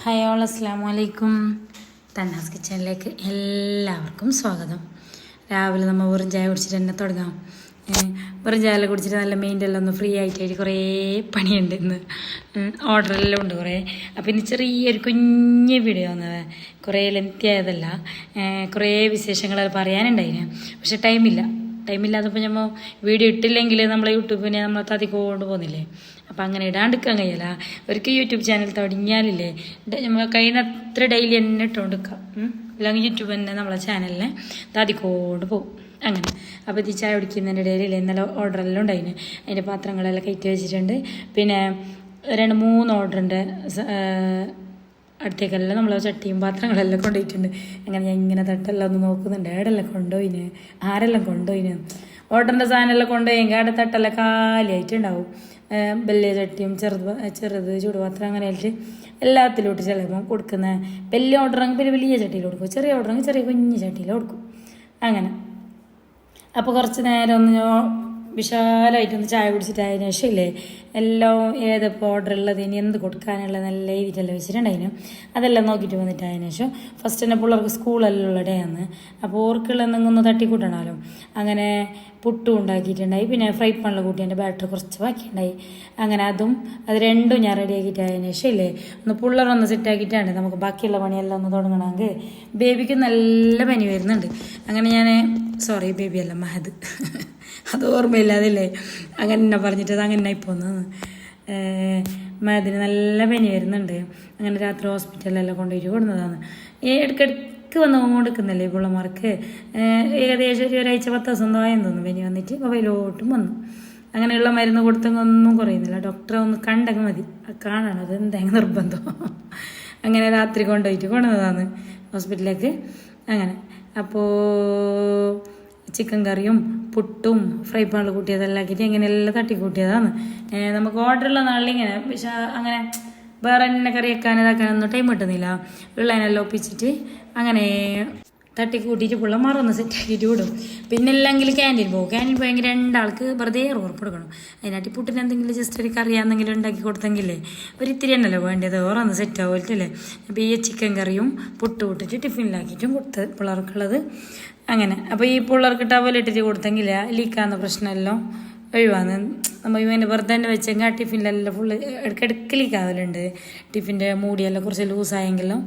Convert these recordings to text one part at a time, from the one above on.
Hi all, അസ്സലാമു അലൈക്കും. തന്നാസ് കിച്ചണിലേക്ക് എല്ലാവർക്കും സ്വാഗതം. രാവിലെ നമ്മൾ വെറും ചായ കുടിച്ചിട്ട് തന്നെ തുടങ്ങാം. വെറും ചായ കുടിച്ചിട്ട് നല്ല മെയിൻ്റെല്ലാം ഒന്ന് ഫ്രീ ആയിട്ട് കുറേ പണിയുണ്ട്. ഇന്ന് ഓർഡറെല്ലാം ഉണ്ട് കുറേ. അപ്പോൾ ഇനി ചെറിയൊരു കുഞ്ഞ് വീഡിയോ വന്നത്, കുറേ ലെങ്തി ആയതല്ല, കുറേ വിശേഷങ്ങളെല്ലാം പറയാനുണ്ടായിന്. പക്ഷെ ടൈമില്ലാത്തപ്പോൾ നമ്മൾ വീഡിയോ ഇട്ടില്ലെങ്കിൽ നമ്മളെ യൂട്യൂബിനെ നമ്മൾ തതിക്കൊണ്ട് പോകുന്നില്ലേ. അപ്പം അങ്ങനെ ഇടാണ്ടിരിക്കാൻ കഴിയില്ല. ഒരിക്കൽ യൂട്യൂബ് ചാനൽ തുടങ്ങിയാലില്ലേ നമ്മൾ കഴിയുന്നത്ര ഡെയിലി തന്നെ ഇട്ടുകൊണ്ടിരിക്കാം. അല്ലെങ്കിൽ യൂട്യൂബ് തന്നെ നമ്മളെ ചാനലിനെ തതിക്കൊണ്ട് പോകും. അങ്ങനെ അപ്പോൾ ഇത് ചായ കുടിക്കുന്നതിൻ്റെ ഇടയിൽ ഇന്നലെ ഓർഡറെല്ലാം ഉണ്ടായിന്. അതിൻ്റെ പാത്രങ്ങളെല്ലാം കയറ്റി വെച്ചിട്ടുണ്ട്. പിന്നെ 2-3 ഓർഡറിൻ്റെ അടുത്തേക്കെല്ലാം നമ്മൾ ചട്ടിയും പാത്രങ്ങളെല്ലാം കൊണ്ടുപോയിട്ടുണ്ട്. അങ്ങനെ ഞാൻ ഇങ്ങനെ തട്ടെല്ലാം ഒന്ന് നോക്കുന്നുണ്ട്, ഏടെല്ലാം കൊണ്ടുപോയിന്, ആരെല്ലാം കൊണ്ടുപോയിന്. ഓർഡറിൻ്റെ സാധനമെല്ലാം കൊണ്ടുപോയെങ്കിൽ അവിടെ തട്ടെല്ലാം കാലിയായിട്ടുണ്ടാവും. വലിയ ചട്ടിയും ചെറുത് ചൂടുപാത്രം അങ്ങനെ ആയിട്ട് എല്ലാത്തിലോട്ട് ചിലപ്പോൾ കൊടുക്കുന്ന. വലിയ ഓർഡറെങ്കിൽ പിന്നെ വലിയ ചട്ടിയിൽ കൊടുക്കും, ചെറിയ ഓർഡറെങ്കിൽ ചെറിയ കുഞ്ഞ് ചട്ടിയിൽ കൊടുക്കും. അങ്ങനെ അപ്പോൾ കുറച്ച് നേരം ഒന്ന് വിശാലമായിട്ടൊന്ന് ചായ കുടിച്ചിട്ട് അതിന് ശേഷം ഇല്ലേ എല്ലാം ഏതിപ്പോൾ ഓർഡർ ഉള്ളത്, ഇനി എന്ത് കൊടുക്കാനുള്ളത് നല്ല എഴുതിയിട്ടെല്ലാം വെച്ചിട്ടുണ്ടായിന്. അതെല്ലാം നോക്കിയിട്ട് വന്നിട്ട് അതിന് ശേഷം ഫസ്റ്റ് തന്നെ പിള്ളേർക്ക് സ്കൂളെല്ലാം ഉള്ള ഡേ ആണ്. അപ്പോൾ ഓർക്കുള്ള എന്തെങ്കിലും ഒന്ന് തട്ടിക്കൂട്ടണമല്ലോ. അങ്ങനെ പുട്ടും ഉണ്ടാക്കിയിട്ടുണ്ടായി. പിന്നെ ഫ്രൈ പാനിൽ കൂട്ടി എൻ്റെ ബാറ്ററി കുറച്ച് ബാക്കിയുണ്ടായി. അങ്ങനെ അത് രണ്ടും ഞാൻ റെഡിയാക്കിയിട്ട് അതിന് ശേഷം ഇല്ലേ ഒന്ന് പിള്ളേരൊന്ന് സെറ്റാക്കിയിട്ടാണ് നമുക്ക് ബാക്കിയുള്ള പണിയെല്ലാം ഒന്ന് തുടങ്ങണമെങ്കിൽ. ബേബിക്ക് നല്ല പനി വരുന്നുണ്ട്. അങ്ങനെ ഞാൻ ബേബിയല്ല മഹദ്, അത് ഓർമ്മയില്ല അതില്ലേ, അങ്ങനെ എന്നെ പറഞ്ഞിട്ട് അത് അങ്ങനെ പോന്നത്. മഹദിന് നല്ല പനി വരുന്നുണ്ട്. അങ്ങനെ രാത്രി ഹോസ്പിറ്റലിലെല്ലാം കൊണ്ടുപോയിട്ട് കൊടുക്കുന്നതാണ്. ഇടയ്ക്കിടയ്ക്ക് വന്ന് കൊടുക്കുന്നില്ലേ ഈ പിള്ളമാർക്ക്. ഏകദേശം ഒരാഴ്ച 10 ദിവസം ആയെന്ന് തോന്നുന്നു പനി വന്നിട്ട്. മൊബൈലോട്ടും വന്നു. അങ്ങനെയുള്ള മരുന്ന് കൊടുത്തെങ്കിൽ ഒന്നും കുറയുന്നില്ല. ഡോക്ടറെ ഒന്ന് കണ്ടെങ്കിൽ മതി, കാണണം, അത് എന്തെങ്കിലും നിർബന്ധം. അങ്ങനെ രാത്രി കൊണ്ടുപോയിട്ട് കൊണ്ടുവന്നതാണ് ഹോസ്പിറ്റലിലേക്ക്. അങ്ങനെ അപ്പോൾ ചിക്കൻ കറിയും പുട്ടും ഫ്രൈ പാനിൽ കൂട്ടിയതെല്ലാം ആക്കിയിട്ട് ഇങ്ങനെയെല്ലാം തട്ടിക്കൂട്ടിയതാണ്. നമുക്ക് ഓർഡറുള്ള നാളിലിങ്ങനെ പക്ഷെ അങ്ങനെ വേറെ തന്നെ കറി വെക്കാൻ ഇതാക്കാനൊന്നും ടൈം കിട്ടുന്നില്ല. ഉള്ളതിനെല്ലാം ഒപ്പിച്ചിട്ട് അങ്ങനെ തട്ടിക്കൂട്ടിയിട്ട് പിള്ള മറന്ന് സെറ്റാക്കിയിട്ട് വിടും. പിന്നെ അല്ലെങ്കിൽ ക്യാൻറ്റീൻ പോകും. ക്യാൻറ്റീൻ പോയെങ്കിൽ 2 ആൾക്ക് വെറുതെ ഉറപ്പ് കൊടുക്കണം. അതിനായിട്ട് പുട്ടിന് എന്തെങ്കിലും ജസ്റ്റ് ഒരു കറി എന്തെങ്കിലും ഉണ്ടാക്കി കൊടുത്തെങ്കിലേ ഒരിത്തിരി തന്നെയല്ലോ വേണ്ടത്, ഓറന്ന് സെറ്റ് ആവുമല്ലേ. അപ്പോൾ ഈ ചിക്കൻ കറിയും പുട്ട് വിട്ടിട്ട് ടിഫിനിലാക്കിയിട്ടും കൊടുത്ത് പിള്ളേർക്കുള്ളത്. അങ്ങനെ അപ്പോൾ ഈ പിള്ളേർക്ക് ടവലിട്ടിട്ട് കൊടുത്തെങ്കിൽ ലീക്കാവുന്ന പ്രശ്നമെല്ലാം ഒഴിവാന്ന്. നമ്മൾ ഇവൻ്റെ വെറുതെ തന്നെ വെച്ചെങ്കിൽ ആ ടിഫിനിലെല്ലാം ഫുള്ള് ഇടയ്ക്കിടയ്ക്ക് ലീക്കാവലുണ്ട്. ടിഫിൻ്റെ മൂടിയെല്ലാം കുറച്ച് ലൂസായെങ്കിലും.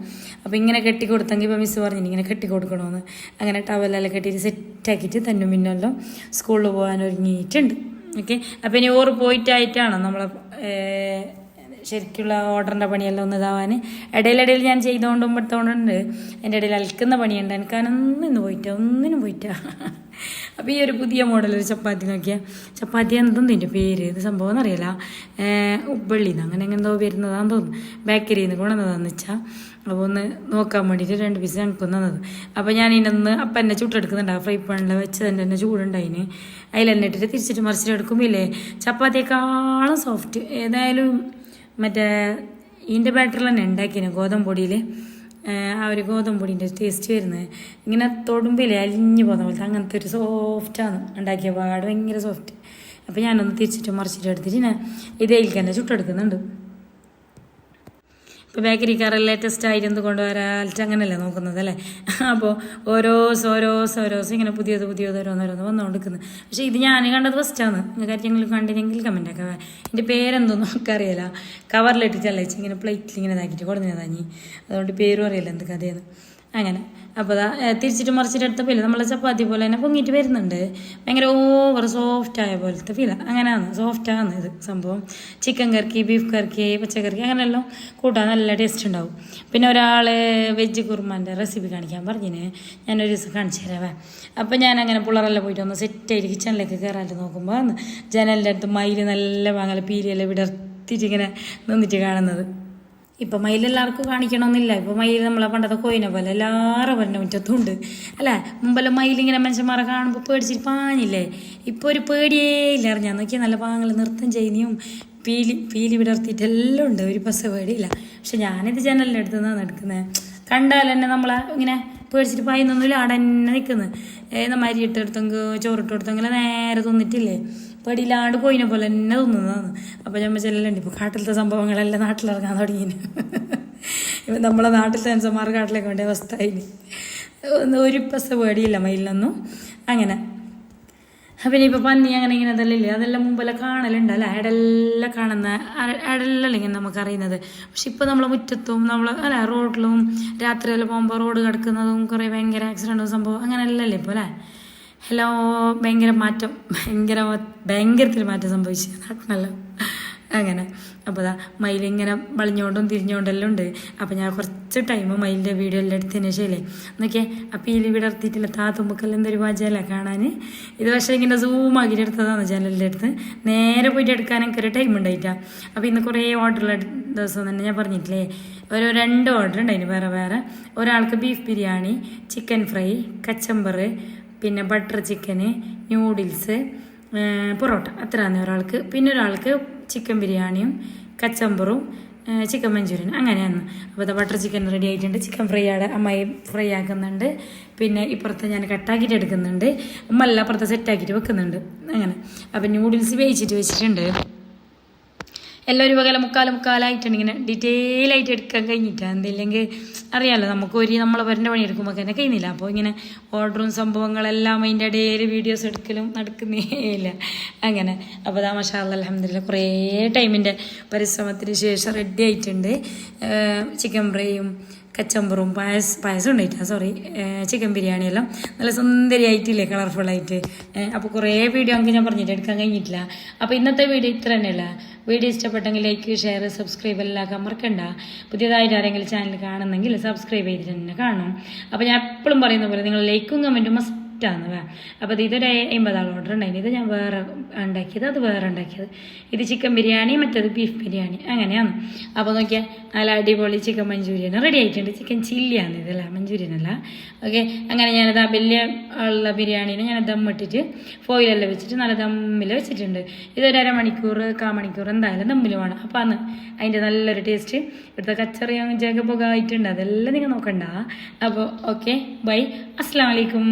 അപ്പോൾ ഇങ്ങനെ കെട്ടി കൊടുത്തെങ്കിൽ ഇപ്പോൾ മിസ്സ് പറഞ്ഞിട്ട് ഇങ്ങനെ കെട്ടി കൊടുക്കണമെന്ന്. അങ്ങനെ ടവലെല്ലാം കെട്ടിയിട്ട് സെറ്റാക്കിയിട്ട് തന്നെ പിന്നെല്ലാം സ്കൂളിൽ പോകാൻ ഒരുങ്ങിയിട്ടുണ്ട്. ഓക്കെ, അപ്പോൾ ഇനി ഓറ് പോയിട്ടായിട്ടാണ് നമ്മളെ ശരിക്കുള്ള ഓർഡറിൻ്റെ പണിയെല്ലാം ഒന്ന് ഇതാവാൻ. ഇടയിലിടയിൽ ഞാൻ ചെയ്തുകൊണ്ടും പെടുത്തോണ്ടുണ്ട്. എൻ്റെ ഇടയിൽ അൽക്കുന്ന പണിയുണ്ട്. ഒന്നിനും പോയിട്ടാ. അപ്പോൾ ഈ ഒരു പുതിയ മോഡലൊരു ചപ്പാത്തി നോക്കിയാൽ, ചപ്പാത്തി എന്തെന്ന് ഇതിൻ്റെ പേര്, ഇത് സംഭവം എന്നറിയില്ല, ഉപ്പള്ളിന്ന് അങ്ങനെ എന്തോ വരുന്നതാന്ന് തോന്നുന്നു. ബേക്കറിയിൽ നിന്ന് കൊണ്ടുവന്നതാന്ന് വെച്ചാൽ. അപ്പോൾ ഒന്ന് നോക്കാൻ വേണ്ടിയിട്ട് 2 പീസ് ഞങ്ങൾക്ക് തന്നത്. അപ്പോൾ ഞാൻ ഇതിനൊന്ന് അപ്പം എന്നെ ചുട്ടെടുക്കുന്നുണ്ട്. ഫ്രൈ പാനിൽ വെച്ചതിൻ്റെ തന്നെ ചൂടുണ്ടായിന്. അതിലെന്നെ ഇട്ടിട്ട് തിരിച്ചിട്ട് മറിച്ചിട്ട് എടുക്കുമ്പില്ലേ ചപ്പാത്തിയേക്കാളും സോഫ്റ്റ്. ഏതായാലും മറ്റേ ഇതിൻ്റെ ബാറ്ററിൽ തന്നെ ഉണ്ടാക്കിന് ഗോതമ്പൊടിയിൽ. ആ ഒരു ഗോതമ്പൊടിൻ്റെ ടേസ്റ്റ് വരുന്നത് ഇങ്ങനെ തൊടുമ്പില്ലേ അലിഞ്ഞു പോകുന്ന പോലത്തെ അങ്ങനത്തെ ഒരു സോഫ്റ്റാണ് ഉണ്ടാക്കിയ പാട്, ഭയങ്കര സോഫ്റ്റ്. അപ്പോൾ ഞാനൊന്ന് തിരിച്ചിട്ട് മറിച്ചിട്ട് എടുത്തിട്ട് ഞാൻ ഇതേക്ക് തന്നെ ചുട്ടെടുക്കുന്നുണ്ട്. ഇപ്പോൾ ബേക്കറിക്കാരെല്ലാം ലേറ്റസ്റ്റ് ആയിട്ട് എന്ത് കൊണ്ടുവരാറ്റ് അങ്ങനെയല്ലേ നോക്കുന്നത് അല്ലേ. അപ്പോൾ ഓരോസ് ഇങ്ങനെ പുതിയത് ഓരോന്ന് വന്നുകൊണ്ടിരിക്കുന്നത്. പക്ഷേ ഇത് ഞാൻ കണ്ടത് ഫസ്റ്റാണ്. കാര്യങ്ങൾ കണ്ടിനെങ്കിൽ കമൻ്റ് ആക്കാം. എൻ്റെ പേരെന്തോന്നും നമുക്കറിയില്ല. കവറിലിട്ടിട്ടല്ല ഇങ്ങനെ പ്ലേറ്റിൽ ഇങ്ങനെ ഇതാക്കിയിട്ട് കൊടുക്കുന്നതാഞ്ഞി, അതുകൊണ്ട് പേരും അറിയില്ല എന്ത് കഥയെന്ന്. അങ്ങനെ അപ്പോൾ തിരിച്ചിട്ട് മറിച്ചിട്ട് എടുത്തപ്പോൾ നമ്മളെ ചപ്പാത്തി പോലെ തന്നെ പൊങ്ങിയിട്ട് വരുന്നുണ്ട്. ഭയങ്കര ഓവർ സോഫ്റ്റായ പോലത്തെ ഫീലാണ്. അങ്ങനെയാണ്, സോഫ്റ്റാണ് ഇത് സംഭവം. ചിക്കൻ കറിക്ക്, ബീഫ് കറിക്ക്, പച്ചക്കറിക്ക് അങ്ങനെയെല്ലാം കൂട്ടാൻ നല്ല ടേസ്റ്റ് ഉണ്ടാവും. പിന്നെ ഒരാൾ വെജ് കുർമാൻ്റെ റെസിപ്പി കാണിക്കാൻ പറഞ്ഞിന്, ഞാനൊരു ദിവസം കാണിച്ചു തരാവേ. അപ്പോൾ ഞാൻ അങ്ങനെ പിള്ളേരെല്ലാം പോയിട്ട് ഒന്ന് സെറ്റായിട്ട് കിച്ചണിലേക്ക് കയറാനായിട്ട് നോക്കുമ്പോൾ ജനലിൻ്റെ അടുത്ത് മയിൽ നല്ല വാങ്ങല പീലിയെല്ലാം വിടർത്തിയിട്ട് ഇങ്ങനെ നിന്നിട്ട് കാണുന്നത്. ഇപ്പം മയിലെല്ലാവർക്കും കാണിക്കണമെന്നില്ല. ഇപ്പോൾ മയിൽ നമ്മളെ പണ്ടത്തെ കോയിനെ പോലെ എല്ലാവരും പറഞ്ഞ മുറ്റത്തുണ്ട് അല്ലേ. മുമ്പെല്ലാം മയിലിങ്ങനെ മനുഷ്യന്മാരെ കാണുമ്പോൾ പേടിച്ചിട്ട് പാഞ്ഞില്ലേ. ഇപ്പോൾ ഒരു പേടിയേ ഇല്ല. അറിഞ്ഞാൽ നോക്കിയാൽ നല്ല പാങ്ങൾ നൃത്തം ചെയ്യുന്നതും പീലി വിടർത്തിയിട്ടെല്ലാം ഉണ്ട്. ഒരു ബസ് പേടിയില്ല. പക്ഷെ ഞാനിത് ജനലിൻ്റെ അടുത്ത് നിന്നാണ് എടുക്കുന്നത്. കണ്ടാൽ തന്നെ നമ്മളെ ഇങ്ങനെ പേടിച്ചിട്ട് പായുന്നൊന്നുമില്ല, അവിടെ തന്നെ നിൽക്കുന്നത്. നമ്മൾ അരി ഇട്ടെടുത്തെങ്കിൽ ചോറിട്ട് കൊടുത്തെങ്കിൽ നേരെ തിന്നിട്ടില്ലേ, പേടിയില്ലാണ്ട് കോയിനെ പോലെ തന്നെ തിന്നുന്നതാണ്. അപ്പോൾ നമ്മൾ ചെല്ലുണ്ട് ഇപ്പോൾ കാട്ടിലത്തെ സംഭവങ്ങളെല്ലാം നാട്ടിലിറങ്ങാൻ തുടങ്ങിന്. ഇപ്പം നമ്മളെ നാട്ടിൽ സെൻസർമാർ കാട്ടിലേക്ക് വേണ്ട അവസ്ഥ അതിന് ഒരു പൈസ പേടിയില്ല മയിലിനൊന്നും അങ്ങനെ. അപ്പം ഇനിയിപ്പോൾ പന്നി അങ്ങനെ ഇങ്ങനെ അതെല്ലാം മുമ്പെല്ലാം കാണലുണ്ടല്ലോ, ആടെല്ലാം കാണുന്ന ആടെല്ലാം ഇങ്ങനെ നമുക്കറിയുന്നത്. പക്ഷെ ഇപ്പോൾ നമ്മളെ മുറ്റത്തും റോഡിലും രാത്രിയെല്ലാം പോകുമ്പോൾ റോഡ് കിടക്കുന്നതും കുറേ ഭയങ്കര ആക്സിഡൻറ്റും സംഭവം അങ്ങനെയല്ലല്ലേ ഇപ്പോൾ അല്ലേ. ഹലോ, ഭയങ്കരത്തിൽ മാറ്റം സംഭവിച്ചു നാട്ടിനല്ലോ അങ്ങനെ. അപ്പോൾ അതാ മയിലിങ്ങനെ വളഞ്ഞോണ്ടും തിരിഞ്ഞോണ്ടെല്ലാം ഉണ്ട്. അപ്പോൾ ഞാൻ കുറച്ച് ടൈം മയിലിൻ്റെ വീഡിയോ എല്ലാം എടുത്തതിന് ശേഷമല്ലേ നോക്കിയേ. അപ്പോൾ ഈ വിടർത്തിയിട്ടില്ല താത്തുമ്പക്കെല്ലാം എന്തൊരു പാചകമല്ല കാണാൻ. ഇത് പക്ഷേ ഇങ്ങനെ സൂമാക്കിയിട്ട് എടുത്തതാണ് ജനലിൻ്റെ അടുത്ത്. നേരെ പോയിട്ട് എടുക്കാൻ എനിക്കൊരു ടൈം ഉണ്ടായിട്ടാണ്. അപ്പോൾ ഇന്ന് കുറേ ഓർഡറുള്ള ദിവസം തന്നെ ഞാൻ പറഞ്ഞിട്ടില്ലേ, 2 ഓർഡർ ഉണ്ടായിന് വേറെ വേറെ. ഒരാൾക്ക് beef biryani, chicken fry, kachumber, പിന്നെ ബട്ടർ ചിക്കന്, ന്യൂഡിൽസ്, പൊറോട്ട, അത്രയാണ് ഒരാൾക്ക്. പിന്നെ ഒരാൾക്ക് ചിക്കൻ ബിരിയാണിയും കച്ചമ്പറും ചിക്കൻ മഞ്ചൂരിയൻ അങ്ങനെയാണ്. അപ്പോൾ ബട്ടർ ചിക്കൻ റെഡി ആയിട്ടുണ്ട്. ചിക്കൻ ഫ്രൈ അമ്മായി ഫ്രൈ ആക്കുന്നുണ്ട്. പിന്നെ ഇപ്പുറത്ത് ഞാൻ കട്ടാക്കിയിട്ട് എടുക്കുന്നുണ്ട്. അമ്മല്ല അപ്പുറത്ത് സെറ്റാക്കിയിട്ട് വെക്കുന്നുണ്ട് അങ്ങനെ. അപ്പം ന്യൂഡിൽസ് വേവിച്ചിട്ട് വെച്ചിട്ടുണ്ട്. എല്ലാം ഒരു വകല മുക്കാലായിട്ടുണ്ട്. ഇങ്ങനെ ഡീറ്റെയിൽ ആയിട്ട് എടുക്കാൻ കഴിഞ്ഞിട്ടാണ്. എന്തില്ലെങ്കിൽ അറിയാമല്ലോ നമുക്ക് നമ്മളെ വരേണ്ട പണി എടുക്കുമ്പോൾ തന്നെ കഴിയുന്നില്ല. അപ്പോൾ ഇങ്ങനെ ഓർഡറും സംഭവങ്ങളെല്ലാം അതിൻ്റെ ഇടയിൽ വീഡിയോസ് എടുക്കലും നടക്കുന്നേ ഇല്ല അങ്ങനെ. അപ്പോൾ അതാ മാഷാ അല്ലാഹ് അൽഹംദുലില്ലാഹ് കുറേ ടൈമിൻ്റെ പരിശ്രമത്തിന് ശേഷം റെഡി ആയിട്ടുണ്ട്. ചിക്കൻ ഫ്രൈയും കച്ചമ്പറും പായസം ഉണ്ടായിട്ടാ ചിക്കൻ ബിരിയാണിയെല്ലാം നല്ല സുന്ദരിയായിട്ടില്ലേ, കളർഫുള്ളായിട്ട്. അപ്പോൾ കുറേ വീഡിയോ നമുക്ക് ഞാൻ പറഞ്ഞിട്ട് എടുക്കാൻ കഴിഞ്ഞിട്ടില്ല. അപ്പോൾ ഇന്നത്തെ വീഡിയോ ഇത്ര തന്നെയല്ല. വീഡിയോ ഇഷ്ടപ്പെട്ടെങ്കിൽ ലൈക്ക്, ഷെയർ, സബ്സ്ക്രൈബ് എല്ലാം മറക്കണ്ട. പുതിയതായിട്ട് ആരെങ്കിലും ചാനൽ കാണുന്നെങ്കിൽ സബ്സ്ക്രൈബ് ചെയ്തിട്ട് തന്നെ കാണണം. അപ്പോൾ ഞാൻ എപ്പോഴും പറയുന്ന പോലെ നിങ്ങൾ ലൈക്കും കമൻറ്റും മസ്റ്റാണ്. അപ്പോൾ ഇതൊരു 50 ഓർഡർ ഉണ്ടായിരുന്നു. ഇത് ഞാൻ വേറെ ഉണ്ടാക്കിയത്, അത് വേറെ ഉണ്ടാക്കിയത്. ഇത് ചിക്കൻ ബിരിയാണി, മറ്റേത് ബീഫ് ബിരിയാണി അങ്ങനെയാണ്. അപ്പോൾ നോക്കിയാൽ നല്ല അടിപൊളി ചിക്കൻ മഞ്ചൂരിയൻ റെഡി ആയിട്ടുണ്ട്. ചിക്കൻ ചില്ലിയാണ് ഇതല്ല, മഞ്ചൂരിയൻ അല്ല. ഓക്കെ, അങ്ങനെ ഞാനത് ആ വലിയ ഉള്ള ബിരിയാണീനെ ഞാൻ ദമ്മിട്ടിട്ട് ഫോയിലെല്ലാം വെച്ചിട്ട് നല്ല ദമ്മിൽ വെച്ചിട്ടുണ്ട്. ഇതൊരു 1/2 മണിക്കൂർ 1/4 മണിക്കൂർ എന്തായാലും ദമ്മിൽ വേണം. അപ്പോൾ അന്ന് അതിൻ്റെ നല്ലൊരു ടേസ്റ്റ്. ഇവിടുത്തെ കച്ചറിയും ജഗപൊക ആയിട്ടുണ്ട്, അതെല്ലാം നിങ്ങൾ നോക്കണ്ട. അപ്പോൾ ഓക്കെ, ബൈ, അസ്സലാമു അലൈക്കും.